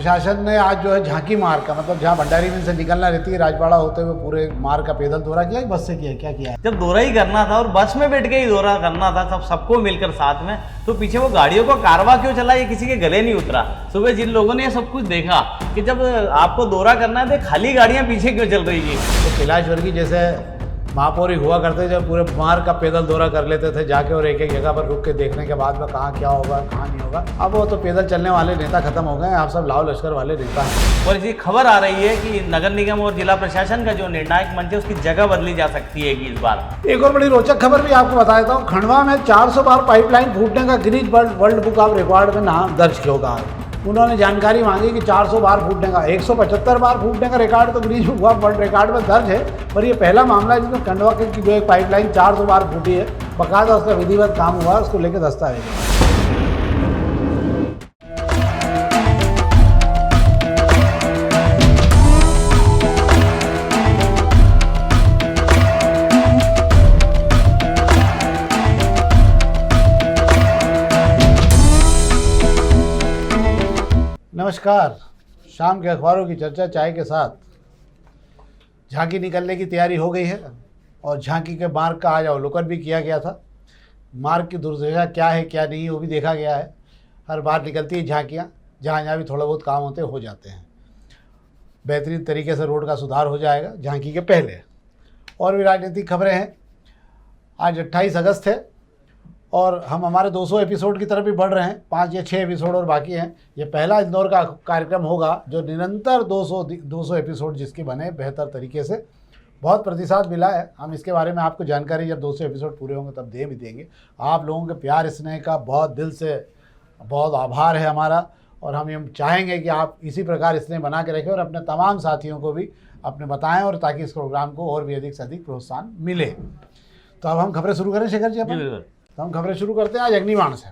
प्रशासन ने आज जो है झांकी मार्ग का मतलब जहाँ भंडारी मिल से निकलना रहती है राजवाड़ा होते हुए पूरे मार्ग का पैदल दौरा किया कि बस से किया, क्या किया है? जब दौरा ही करना था और बस में बैठ के ही दौरा करना था सबको मिलकर साथ में, तो पीछे वो गाड़ियों का कारवा क्यों चला, ये किसी के गले नहीं उतरा। सुबह जिन लोगों ने ये सब कुछ देखा कि जब आपको दौरा करना है तो खाली गाड़ियां पीछे क्यों चल रही है। तो कैलाश वर्गीय जैसे महापौर ही हुआ करते जब पूरे मार्ग का पैदल दौरा कर लेते थे जाके, और एक एक जगह पर रुक के देखने के बाद में कहाँ क्या होगा कहाँ नहीं होगा। अब वो तो पैदल चलने वाले नेता खत्म हो गए, आप सब लाव लश्कर वाले नेता हैं। और इसी खबर आ रही है कि नगर निगम और जिला प्रशासन का जो निर्णायक मंच है उसकी जगह बदली जा सकती है कि इस बार। एक और बड़ी रोचक खबर भी आपको बता देता हूँ। खंडवा में 400 बार पाइपलाइन फूटने का Guinness world book of record में नाम दर्ज होगा। उन्होंने जानकारी मांगी कि 400 बार फूटने का, 175 बार फूटने का रिकॉर्ड तो Guinness book of world record में दर्ज है, पर ये पहला मामला है जिसमें खंडवा की जो एक पाइपलाइन 400 बार फूटी है, बाकायदा उसका विधिवत काम हुआ, उसको लेकर दस्तावेज। नमस्कार, शाम के अखबारों की चर्चा चाय के साथ। झांकी निकलने की तैयारी हो गई है और झांकी के मार्ग का आज अवलोकन भी किया गया था। मार्ग की दुर्दशा क्या है क्या नहीं वो भी देखा गया है। हर बार निकलती है झांकियाँ, जहाँ जहाँ भी थोड़ा बहुत काम होते हो जाते हैं। बेहतरीन तरीके से रोड का सुधार हो जाएगा झांकी के पहले। और भी राजनीतिक खबरें हैं। आज 28 अगस्त है और हम हमारे 200 एपिसोड की तरफ भी बढ़ रहे हैं। 5 या 6 एपिसोड और बाकी हैं। ये पहला इंदौर का कार्यक्रम होगा जो निरंतर 200 एपिसोड जिसके बने बेहतर तरीके से। बहुत प्रतिसाद मिला है। हम इसके बारे में आपको जानकारी जब 200 एपिसोड पूरे होंगे तब दे भी देंगे। आप लोगों के प्यार स्नेह का बहुत दिल से बहुत आभार है हमारा, और हम ये चाहेंगे कि आप इसी प्रकार स्नेह बना के रखें और अपने तमाम साथियों को भी अपने बताएं, और ताकि इस प्रोग्राम को और भी अधिक से अधिक प्रोत्साहन मिले। तो अब हम खबरें शुरू करें शेखर जी अपन? तो हम खबरें शुरू करते हैं आज अग्निबाण से।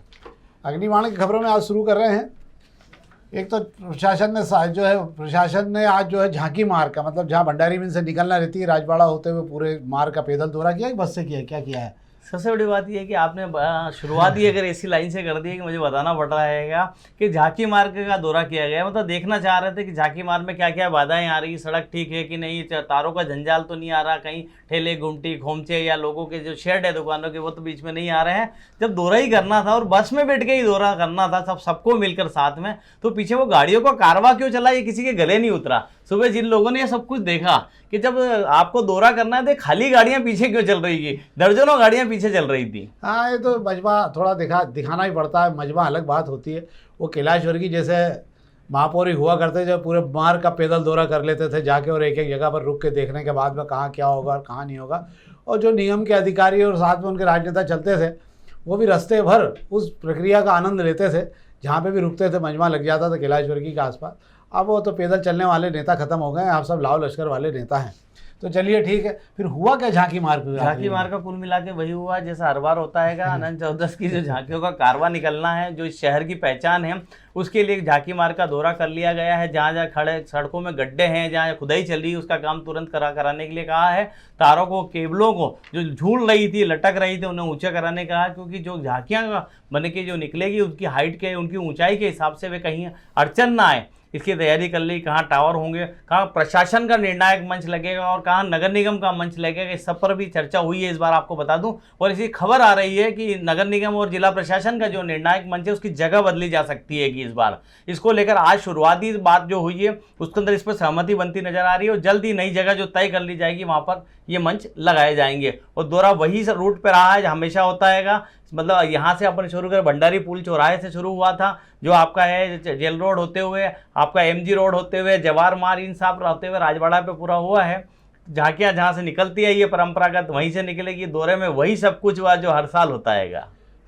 अग्निबाण की खबरों में आज शुरू कर रहे हैं। एक तो प्रशासन ने आज जो है झांकी मार्ग का मतलब जहाँ भंडारी मिल से निकलना रहती है राजवाड़ा होते हुए पूरे मार्ग का पैदल दौरा किया कि बस से किया, क्या किया है? सबसे बड़ी बात यह है कि आपने शुरुआत ही अगर ऐसी लाइन से कर दी है कि मुझे बताना पड़ रहा है कि झांकी मार्ग का दौरा किया गया। मतलब देखना चाह रहे थे कि झांकी मार्ग में क्या क्या बाधाएं आ रही, सड़क ठीक है कि नहीं, तारों का जंजाल तो नहीं आ रहा, कहीं ठेले गुमटी खोमचे या लोगों के जो शेड है दुकानों के वो तो बीच में नहीं आ रहे हैं। जब दौरा ही करना था और बस में बैठ के ही दौरा करना था सबको मिलकर साथ में, तो पीछे वो गाड़ियों का कारवा क्यों चला, ये किसी के गले नहीं उतरा। सुबह जिन लोगों ने ये सब कुछ देखा कि जब आपको दौरा करना है तो खाली गाड़ियां पीछे क्यों चल रही थी, दर्जनों गाड़ियां पीछे चल रही थी। हाँ, ये तो मजमा थोड़ा दिखाना ही पड़ता है। मजमा अलग बात होती है। वो कैलाश वर्गीय जैसे महापौर ही हुआ करते जब पूरे मार्ग का पैदल दौरा कर लेते थे जाके, और एक एक जगह पर रुक के देखने के बाद में कहाँ क्या होगा और कहाँ नहीं होगा। और जो निगम के अधिकारी और साथ में उनके राजनेता चलते थे वो भी रास्ते भर उस प्रक्रिया का आनंद लेते थे। जहाँ पे भी रुकते थे मजमा लग जाता था कैलाश वर्गीय के आसपास। अब वो तो पैदल चलने वाले नेता खत्म हो गए, आप सब लाव लश्कर वाले नेता हैं। तो चलिए ठीक है, फिर हुआ क्या झांकी मार्ग पे? झांकी मार्ग का कुल मिला के वही हुआ जैसा हर बार होता है। अनंत चौदस की जो झांकियों का कारवा निकलना है, जो इस शहर की पहचान है, उसके लिए झांकी मार्ग का दौरा कर लिया गया है। जहाँ जहाँ खड़े सड़कों में गड्ढे हैं, जहाँ खुदाई चल रही है, उसका काम तुरंत कराने के लिए कहा है। तारों को, केबलों को जो झूल रही थी, लटक रही थी, उन्हें ऊंचा कराने कहा, क्योंकि जो झांकियाँ बन के जो निकलेगी उसकी हाइट के, उनकी ऊंचाई के हिसाब से वे कहीं अड़चन ना आए, इसकी तैयारी कर ली। कहाँ टावर होंगे, कहाँ प्रशासन का निर्णायक मंच लगेगा और कहाँ नगर निगम का मंच लगेगा, इस सब पर भी चर्चा हुई है इस बार, आपको बता दूं। और इसी खबर आ रही है कि नगर निगम और जिला प्रशासन का जो निर्णायक मंच है उसकी जगह बदली जा सकती है कि इस बार। इसको लेकर आज शुरुआती बात जो हुई है उसके अंदर इस पर सहमति बनती नजर आ रही है, और जल्द ही नई जगह जो तय कर ली जाएगी वहाँ पर ये मंच लगाए जाएंगे। और दौरा वही रूट पर रहा है हमेशा होता है। मतलब यहाँ से अपन शुरू कर भंडारी पुल चौराहे से शुरू हुआ था, जो आपका है जेल रोड होते हुए, आपका MG रोड होते हुए, जवाहर मार्ग, इन सब होते हुए राजवाड़ा पे पूरा हुआ है। झांकियाँ जहाँ से निकलती है ये परंपरागत वहीं से निकलेगी। दौरे में वही सब कुछ हुआ जो हर साल होता है।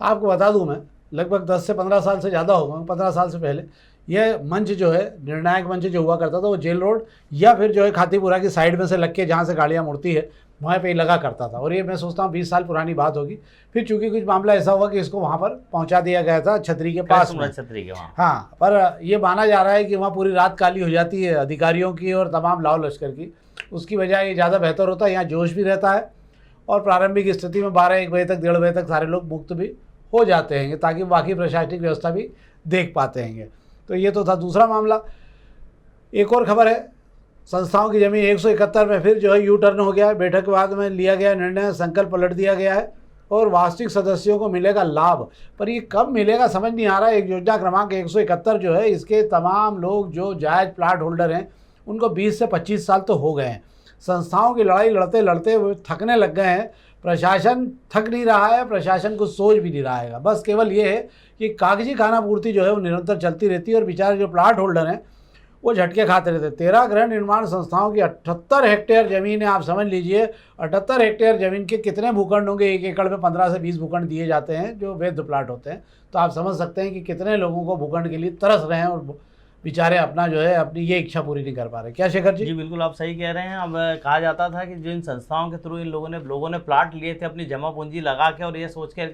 आपको बता दूं, मैं लगभग 10 से 15 साल से ज़्यादा होगा, 15 साल से पहले यह मंच जो है निर्णायक मंच जो हुआ करता था वो जेल रोड या फिर जो है खातीपुरा की साइड में से लग के जहाँ से गाड़ियाँ मुड़ती है वहाँ पे ही लगा करता था। और ये मैं सोचता हूँ 20 साल पुरानी बात होगी। फिर चूंकि कुछ मामला ऐसा हुआ कि इसको वहाँ पर पहुँचा दिया गया था छतरी के पास में, छतरी के वहाँ। हाँ, पर यह माना जा रहा है कि वहाँ पूरी रात काली हो जाती है अधिकारियों की और तमाम लाव लश्कर की। उसकी बजाय ये ज़्यादा बेहतर होता है, यहाँ जोश भी रहता है और प्रारंभिक स्थिति में 12-1 बजे तक 1:30 बजे तक सारे लोग मुक्त भी हो जाते हैं ताकि बाकी प्रशासनिक व्यवस्था भी देख पाते हैं। तो ये तो था दूसरा मामला। एक और खबर है, संस्थाओं की जमीन 171 में फिर जो है यू टर्न हो गया है। बैठक के बाद में लिया गया निर्णय, संकल्प पलट दिया गया है और वास्तविक सदस्यों को मिलेगा लाभ। पर ये कब मिलेगा समझ नहीं आ रहा है। एक योजना क्रमांक 171 जो है, इसके तमाम लोग जो जायज़ प्लाट होल्डर हैं उनको 20 से 25 साल तो हो गए हैं। संस्थाओं की लड़ाई लड़ते लड़ते वो थकने लग गए हैं। प्रशासन थक नहीं रहा है, प्रशासन कुछ सोच भी नहीं रहा है। बस केवल ये है कि कागजी खाना पूर्ति जो है वो निरंतर चलती रहती है और बेचारे जो प्लाट होल्डर हैं वो झटके खाते रहते। 13 गृह निर्माण संस्थाओं की 78 हेक्टेयर ज़मीन है। आप समझ लीजिए 78 हेक्टेयर ज़मीन के कितने भूखंड होंगे। 1 एकड़ में 15 से 20 भूखंड दिए जाते हैं जो वैध प्लाट होते हैं। तो आप समझ सकते हैं कि कितने लोगों को भूखंड के लिए तरस रहे हैं और बेचारे अपना जो है अपनी ये इच्छा पूरी नहीं कर पा रहे। क्या शेखर जी? जी बिल्कुल, आप सही कह रहे हैं। अब कहा जाता था कि जो इन संस्थाओं के थ्रू इन लोगों ने प्लाट लिए थे अपनी जमा पूंजी लगा के, और ये सोच के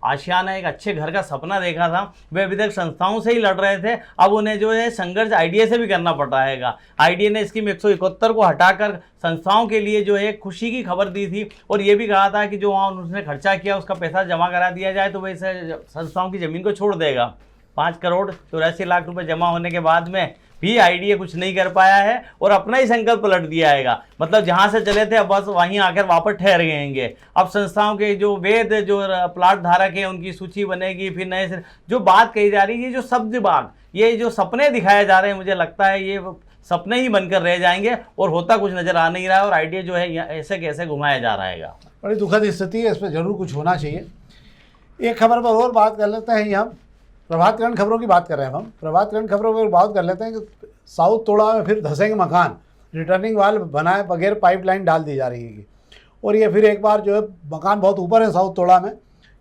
आशियाना एक अच्छे घर का सपना देखा था, वे अभी तक संस्थाओं से ही लड़ रहे थे। अब उन्हें जो है संघर्ष आईडीए से भी करना पड़ रहा है। आईडीए ने स्कीम 171 को हटाकर संस्थाओं के लिए जो है खुशी की खबर दी थी और ये भी कहा था कि जो वहाँ उन्होंने खर्चा किया उसका पैसा जमा करा दिया जाए तो वैसे संस्थाओं की ज़मीन को छोड़ देगा। 5 करोड़ 84 लाख रुपए जमा होने के बाद में भी आईडीए कुछ नहीं कर पाया है और अपना ही संकल्प पलट दिया है। मतलब जहां से चले थे अब बस वहीं आकर वापस ठहर गएंगे। अब संस्थाओं के जो वैध जो प्लाट धारक हैं उनकी सूची बनेगी, फिर नए से जो बात कही जा रही है, जो शब्द बाग, ये जो सपने दिखाए जा रहे हैं, मुझे लगता है ये सपने ही बनकर रह जाएंगे और होता कुछ नजर आ नहीं रहा है और आईडीए जो है ऐसे कैसे घुमाया जा रहा है। बड़ी दुखद स्थिति है, इस पर जरूर कुछ होना चाहिए। एक खबर पर और बात कर लेते हैं। हम प्रभातकरण खबरों की बात कर रहे हैं। हम प्रभातकरण खबरों पर बात कर लेते हैं कि साउथ तोड़ा में फिर धंसेंगे मकान, रिटर्निंग वाल बनाए बगैर पाइपलाइन डाल दी जा रही है। और ये फिर एक बार जो है मकान बहुत ऊपर है साउथ तोड़ा में,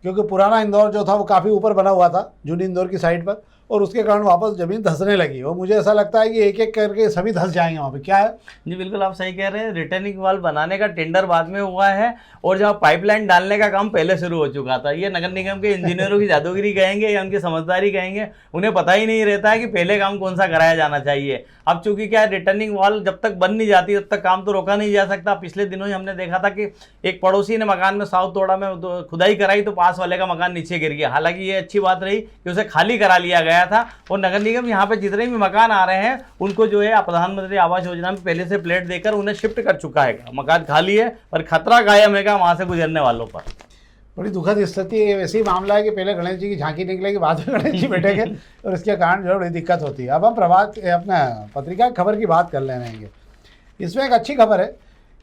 क्योंकि पुराना इंदौर जो था वो काफ़ी ऊपर बना हुआ था जूनी इंदौर की साइड पर, और उसके कारण वापस ज़मीन धंसने लगी। और मुझे ऐसा लगता है कि एक एक करके सभी धंस जाएंगे वहाँ पे। क्या है जी बिल्कुल, आप सही कह रहे हैं। रिटर्निंग वाल बनाने का टेंडर बाद में हुआ है और जहाँ पाइपलाइन डालने का काम पहले शुरू हो चुका था। ये नगर निगम के इंजीनियरों की जादूगिरी कहेंगे या उनकी समझदारी कहेंगे, उन्हें पता ही नहीं रहता है कि पहले काम कौन सा कराया जाना चाहिए। अब चूंकि क्या है, रिटर्निंग वॉल जब तक बन नहीं जाती तब तक काम तो रोका नहीं जा सकता। पिछले दिनों ही हमने देखा था कि एक पड़ोसी ने मकान में साउथ तोड़ा में खुदाई कराई तो पास वाले का मकान नीचे गिर गया। हालांकि ये अच्छी बात रही कि उसे खाली करा लिया गया था और नगर निगम यहाँ पे जितने भी मकान आ रहे हैं उनको जो है प्रधानमंत्री आवास योजना में पहले से प्लेट देकर उन्हें शिफ्ट कर चुका है। मकान खाली है पर खतरा कायम है वहां से गुजरने वालों पर। बड़ी दुखद स्थिति है। वैसे ही मामला है कि पहले गणेश जी की झांकी निकलेगी, बाद में गणेश जी बैठेंगे और इसके कारण जो है बड़ी दिक्कत होती है। अब हम अपना पत्रिका खबर की बात कर लेंगे। इसमें एक अच्छी खबर है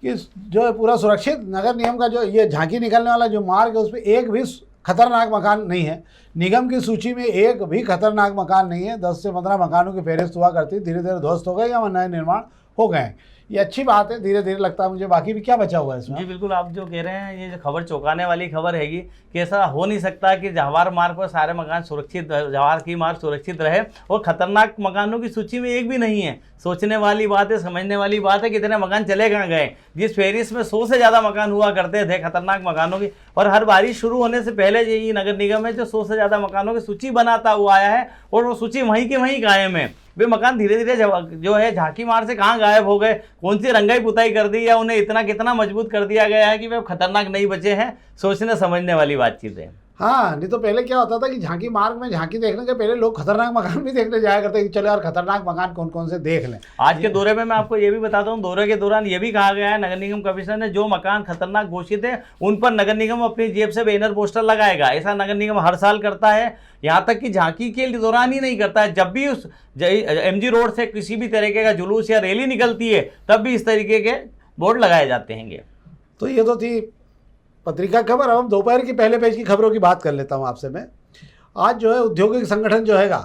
कि जो है पूरा सुरक्षित नगर निगम का जो ये झांकी निकलने वाला जो मार्ग है उस पर एक भी खतरनाक मकान नहीं है। निगम की सूची में एक भी खतरनाक मकान नहीं है। 10 से 15 मकानों की फहरिस्त हुआ करती, धीरे धीरे ध्वस्त हो गए या नए निर्माण हो गए। ये अच्छी बात है, धीरे धीरे लगता है मुझे। बाकी भी क्या बचा हुआ है इसमें? जी बिल्कुल, आप जो कह रहे हैं ये जो खबर चौंकाने वाली खबर हैगी कि ऐसा हो नहीं सकता कि जवाहर मार्ग पर सारे मकान सुरक्षित, जवाहर की मार्ग सुरक्षित रहे और खतरनाक मकानों की सूची में एक भी नहीं है। सोचने वाली बात है, समझने वाली बात है, कितने मकान चले कहाँ गए। जिस फहरिस्त में 100 से ज़्यादा मकान हुआ करते थे खतरनाक मकानों की, और हर बारिश शुरू होने से पहले यही नगर निगम है जो 100 से ज़्यादा मकानों की सूची बनाता हुआ आया है और वो सूची वहीं के वहीं कायम है। वे मकान धीरे धीरे जो है झांकी मार से कहाँ गायब हो गए, कौन सी रंगाई पुताई कर दी या उन्हें इतना कितना मजबूत कर दिया गया है कि वे खतरनाक नहीं बचे हैं। सोचने समझने वाली बातचीत है। हाँ, नहीं तो पहले क्या होता था कि झांकी मार्ग में झांकी देखने के पहले लोग खतरनाक मकान भी देखने जाया करते कि चलो यार खतरनाक मकान कौन कौन से देख लें। आज के दौरे में मैं आपको ये भी बताता हूँ, दौरे के दौरान ये भी कहा गया है नगर निगम कमिश्नर ने, जो मकान खतरनाक घोषित है उन पर नगर निगम अपनी जेब से बैनर पोस्टर लगाएगा। ऐसा नगर निगम हर साल करता है, यहाँ तक कि झांकी के दौरान ही नहीं करता है। जब भी उस MG रोड से किसी भी तरीके का जुलूस या रैली निकलती है तब भी इस तरीके के बोर्ड लगाए जाते हैं। तो ये तो थी पत्रिका खबर। अब हम दोपहर की पहले पेज की खबरों की बात कर लेता हूँ आपसे मैं। आज जो है औद्योगिक संगठन जो हैगा,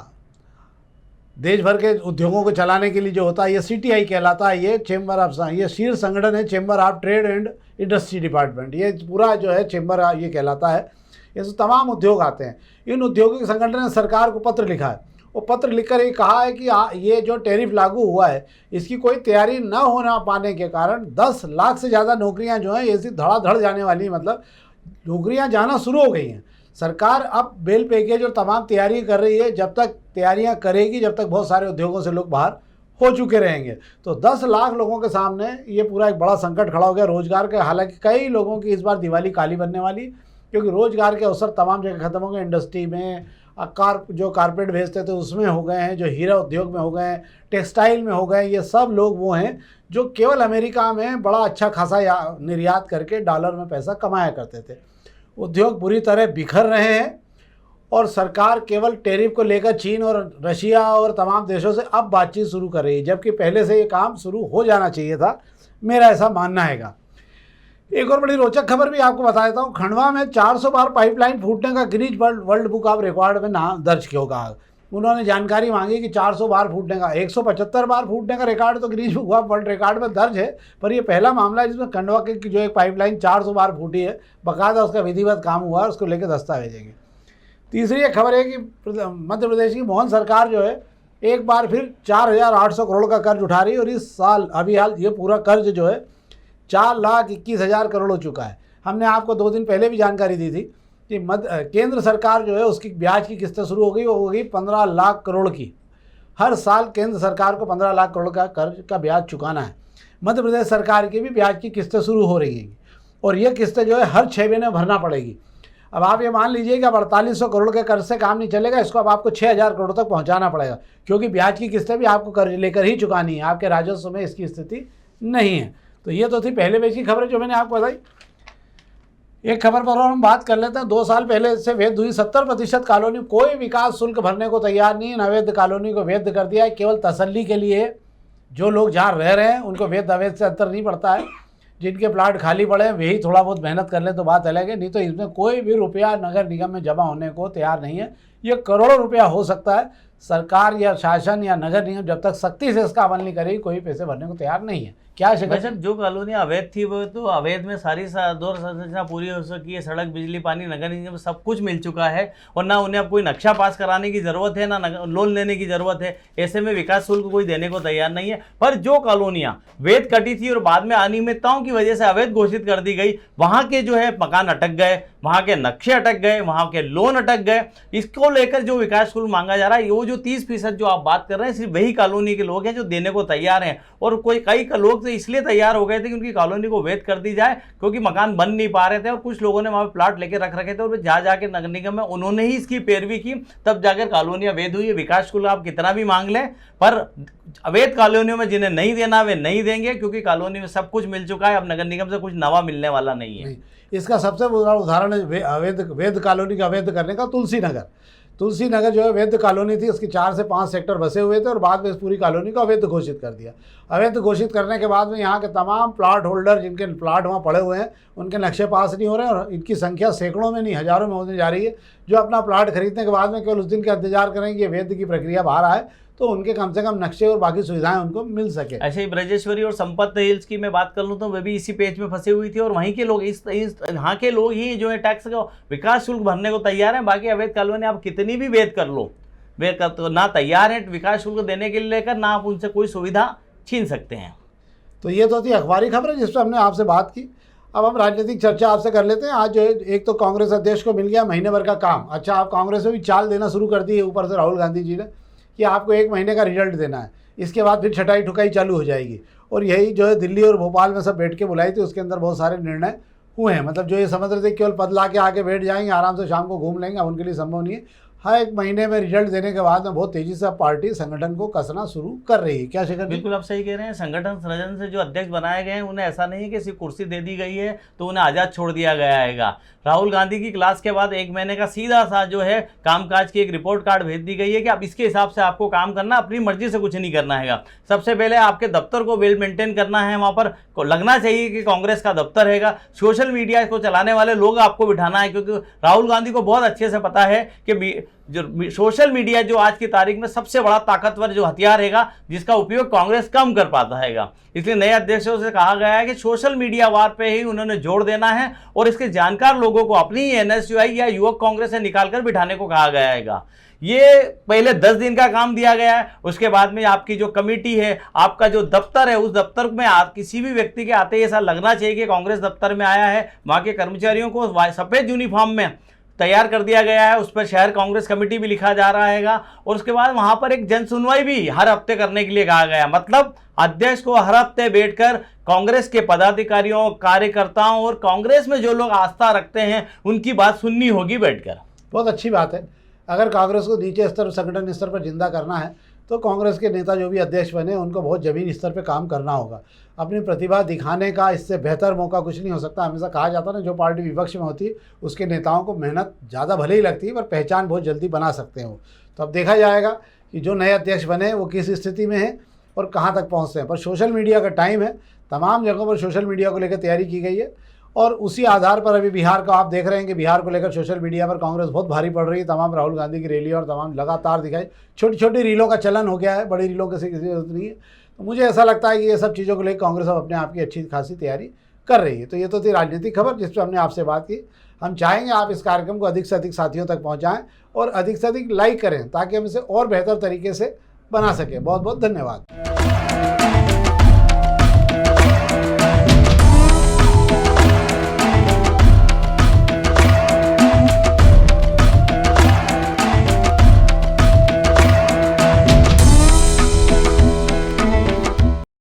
देश भर के उद्योगों को चलाने के लिए जो होता है, ये CTI कहलाता है। ये चेंबर ऑफ, ये शीर्ष संगठन है chamber of trade and industry department. ये पूरा जो है चेंबर ये कहलाता है। इसमें तमाम उद्योग आते हैं। इन औद्योगिक संगठन ने सरकार को पत्र लिखा है। वो पत्र लिखकर ये कहा है कि ये जो टैरिफ लागू हुआ है इसकी कोई तैयारी न होना पाने के कारण 10 लाख से ज़्यादा नौकरियां जो हैं ऐसी धड़ाधड़ जाने वाली, मतलब नौकरियां जाना शुरू हो गई हैं। सरकार अब बेल पैकेज और तमाम तैयारी कर रही है। जब तक तैयारियां करेगी जब तक बहुत सारे उद्योगों से लोग बाहर हो चुके रहेंगे। तो 10 लाख लोगों के सामने ये पूरा एक बड़ा संकट खड़ा हो गया रोजगार का। हालांकि कई लोगों की इस बार दिवाली काली बनने वाली, क्योंकि रोजगार के अवसर तमाम जगह खत्म हो गए। इंडस्ट्री में, जो कारपेट भेजते थे उसमें हो गए हैं, जो हीरा उद्योग में हो गए हैं, टेक्सटाइल में हो गए हैं, ये सब लोग वो हैं जो केवल अमेरिका में बड़ा अच्छा खासा निर्यात करके डॉलर में पैसा कमाया करते थे। उद्योग बुरी तरह बिखर रहे हैं और सरकार केवल टैरिफ को लेकर चीन और रशिया और तमाम देशों से अब बातचीत शुरू कर रही है, जबकि पहले से ये काम शुरू हो जाना चाहिए था, मेरा ऐसा मानना हैगा। एक और बड़ी रोचक खबर भी आपको बता देता हूँ। खंडवा में 400 बार पाइपलाइन फूटने का Guinness world book of record में नाम दर्ज होगा। उन्होंने जानकारी मांगी कि 400 बार फूटने का, 175 बार फूटने का रिकॉर्ड तो Guinness book of world record में दर्ज है, पर यह पहला मामला है जिसमें खंडवा की जो एक पाइपलाइन 400 बार फूटी है, बाकायदा उसका विधिवत काम हुआ है, उसको लेकर दस्तावेजेंगे। तीसरी एक खबर है कि मध्य प्रदेश की मोहन सरकार जो है एक बार फिर 4,800 करोड़ का कर्ज उठा रही है और इस साल अभी हाल ये पूरा कर्ज जो है 4,21,000 करोड़ हो चुका है। हमने आपको 2 दिन पहले भी जानकारी दी थी कि केंद्र सरकार जो है उसकी ब्याज की किस्तें शुरू हो गई, वो हो गई 15 लाख करोड़ की। हर साल केंद्र सरकार को 15 लाख करोड़ का कर्ज का ब्याज चुकाना है। मध्य प्रदेश सरकार की भी ब्याज की किस्तें शुरू हो रही हैं और ये किस्तें जो है हर 6 महीने भरना पड़ेगी। अब आप ये मान लीजिए कि अब 4800 करोड़ के कर्ज से काम नहीं चलेगा, इसको अब आपको 6,000 करोड़ तक पहुंचाना पड़ेगा, क्योंकि ब्याज की किस्तें भी आपको कर्ज लेकर ही चुकानी है, आपके राजस्व में इसकी स्थिति नहीं है। तो ये तो थी पहले पेज की खबरें जो मैंने आपको बताई। एक खबर पर और हम बात कर लेते हैं। 2 साल पहले से वैध हुई 70% कॉलोनी कोई विकास शुल्क भरने को तैयार नहीं है। अवैध कॉलोनी को वैध कर दिया है, केवल तसल्ली के लिए। जो लोग जहाँ रह रहे हैं उनको वैध अवैध से अंतर नहीं पड़ता है। जिनके प्लाट खाली पड़े हैं वही थोड़ा बहुत मेहनत कर ले तो बात अलग है, नहीं तो इसमें कोई भी रुपया नगर निगम में जमा होने को तैयार नहीं है। ये करोड़ों रुपया हो सकता है, सरकार या शासन या नगर निगम जब तक सख्ती से इसका अमल नहीं करेगी कोई पैसे भरने को तैयार नहीं है। क्या वैसे जो कॉलोनी अवैध थी वो तो अवैध में सारी दौर संरचना पूरी हो सकी है, सड़क, बिजली, पानी, नगर निगम सब कुछ मिल चुका है और ना उन्हें अब कोई नक्शा पास कराने की जरूरत है, ना लोन लेने की जरूरत है। ऐसे में विकास शुल्क कोई देने को तैयार नहीं है। पर जो कॉलोनियां वैध कटी थी और बाद में अनियमितताओं की वजह से अवैध घोषित कर दी गई, वहां के जो है मकान अटक गए, वहां के नक्शे अटक गए, वहां के लोन अटक गए। इसको लेकर जो विकास शुल्क मांगा जा रहा है, वो जो 30% जो आप बात कर रहे हैं, सिर्फ वही कॉलोनी के लोग हैं जो देने को तैयार हैं। और कई लोग तो इसलिए तैयार हो गए थे कि उनकी कॉलोनी को वैध कर दी जाए, क्योंकि मकान बन नहीं पा रहे थे और कुछ लोगों ने वहां पे प्लाट लेके रख रखे थे और जा जाके नगर निगम में उन्होंने ही इसकी पैरवी की, तब जाकर कॉलोनियां वैध हुई। विकास शुल्क आप कितना भी मांग लें, पर अवैध कॉलोनियों में जिन्हें नहीं देना वे नहीं देंगे, क्योंकि कॉलोनी में सब कुछ मिल चुका है। अब नगर निगम से कुछ नवा मिलने वाला नहीं है। इसका सबसे बड़ा उदाहरण है वैध कॉलोनी का अवैध करने का तुलसी नगर जो है वैध कॉलोनी थी, उसकी 4 से 5 सेक्टर बसे हुए थे और बाद में इस पूरी कॉलोनी को अवैध घोषित कर दिया। अवैध घोषित करने के बाद में यहाँ के तमाम प्लाट होल्डर जिनके प्लाट वहाँ पड़े हुए हैं उनके नक्शे पास नहीं हो रहे हैं और इनकी संख्या सैकड़ों में नहीं हज़ारों में होने जा रही है। जो अपना प्लाट खरीदने के बाद में केवल उस दिन का इंतजार करेंगे वैध की प्रक्रिया बाहर आए तो उनके कम से कम नक्शे और बाकी सुविधाएं उनको मिल सके। ऐसे ही ब्रजेश्वरी और संपत हिल्स की मैं बात कर लूँ तो वे भी इसी पेज में फंसी हुई थी और वहीं के लोग यहाँ के लोग ही जो है टैक्स का विकास शुल्क भरने को तैयार हैं। बाकी अवैध कॉलोनी आप कितनी भी वैध कर लो, वे तो ना तैयार है विकास शुल्क देने के लिए लेकर, ना आप उनसे कोई सुविधा छीन सकते हैं। तो ये तो थी अखबारी खबर जिस पर हमने आपसे बात की। अब हम राजनीतिक चर्चा आपसे कर लेते हैं। आज जो है एक तो कांग्रेस अध्यक्ष को मिल गया महीने भर का काम। अच्छा, आप कांग्रेस में भी चाल देना शुरू कर दी है ऊपर से राहुल गांधी जी ने कि आपको 1 महीने का रिजल्ट देना है, इसके बाद फिर छटाई ठुकाई चालू हो जाएगी। और यही जो है दिल्ली और भोपाल में सब बैठ के बुलाई थी, उसके अंदर बहुत सारे निर्णय हुए हैं। मतलब जो ये समझ रहे थे केवल पद ला के आके बैठ जाएंगे आराम से शाम को घूम लेंगे, अब उनके लिए संभव नहीं है। हर 1 महीने में रिजल्ट देने के बाद में बहुत तेजी से पार्टी संगठन को कसना शुरू कर रही है। क्या शिखर? बिल्कुल आप सही कह रहे हैं। संगठन सृजन से जो अध्यक्ष बनाए गए हैं उन्हें ऐसा नहीं है कि सिर्फ कुर्सी दे दी गई है तो उन्हें आज़ाद छोड़ दिया गया है। राहुल गांधी की क्लास के बाद 1 महीने का सीधा सा जो है कामकाज की एक रिपोर्ट कार्ड भेज दी गई है कि अब इसके हिसाब से आपको काम करना, अपनी मर्जी से कुछ नहीं करना है। सबसे पहले आपके दफ्तर को वेल मेंटेन करना है, वहाँ पर लगना चाहिए कि कांग्रेस का दफ्तर है। सोशल मीडिया को चलाने वाले लोग आपको बिठाना है, क्योंकि राहुल गांधी को बहुत अच्छे से पता है कि जो सोशल मीडिया जो आज की तारीख में सबसे बड़ा ताकतवर जो हथियार है जिसका उपयोग कांग्रेस कम कर पाता है। इसलिए नए अध्यक्षों से कहा गया है कि सोशल मीडिया वार पे ही उन्होंने जोर देना है और इसके जानकार लोगों को अपनी एनएसयूआई या युवक कांग्रेस से निकालकर बिठाने को कहा गया है। ये पहले 10 दिन का काम दिया गया है, उसके बाद में आपकी जो कमेटी है, आपका जो दफ्तर है, उस दफ्तर में किसी भी व्यक्ति के आते ही ऐसा लगना चाहिए कि कांग्रेस दफ्तर में आया है। वहाँ के कर्मचारियों को सफ़ेद यूनिफॉर्म में तैयार कर दिया गया है, उस पर शहर कांग्रेस कमेटी भी लिखा जा रहा है और उसके बाद वहां पर एक जन सुनवाई भी हर हफ्ते करने के लिए कहा गया। मतलब अध्यक्ष को हर हफ्ते बैठकर कांग्रेस के पदाधिकारियों, कार्यकर्ताओं और कांग्रेस में जो लोग आस्था रखते हैं उनकी बात सुननी होगी बैठकर। बहुत अच्छी बात है। अगर कांग्रेस को नीचे स्तर संगठन स्तर पर जिंदा करना है तो कांग्रेस के नेता जो भी अध्यक्ष बने उनको बहुत ज़मीनी स्तर पे काम करना होगा। अपनी प्रतिभा दिखाने का इससे बेहतर मौका कुछ नहीं हो सकता। हमेशा कहा जाता है ना, जो पार्टी विपक्ष में होती है उसके नेताओं को मेहनत ज़्यादा भले ही लगती है पर पहचान बहुत जल्दी बना सकते हैं वो। तो अब देखा जाएगा कि जो नए अध्यक्ष बने वो किस स्थिति में हैं और कहाँ तक पहुँचते हैं। पर सोशल मीडिया का टाइम है, तमाम जगहों पर सोशल मीडिया को लेकर तैयारी की गई है और उसी आधार पर अभी बिहार का आप देख रहे हैं कि बिहार को लेकर सोशल मीडिया पर कांग्रेस बहुत भारी पड़ रही है। तमाम राहुल गांधी की रैली और तमाम लगातार दिखाई, छोटी छोटी रीलों का चलन हो गया है, बड़ी रीलों की किसी जरूरत नहीं है। तो मुझे ऐसा लगता है कि ये सब चीज़ों को लेकर कांग्रेस अब अपने आप की अच्छी खासी तैयारी कर रही है। तो ये तो थी राजनीतिक खबर जिस पर हमने आपसे बात की। हम चाहेंगे आप इस कार्यक्रम को अधिक से अधिक साथियों तक पहुँचाएँ और अधिक से अधिक लाइक करें ताकि हम इसे और बेहतर तरीके से बना सकें। बहुत बहुत धन्यवाद।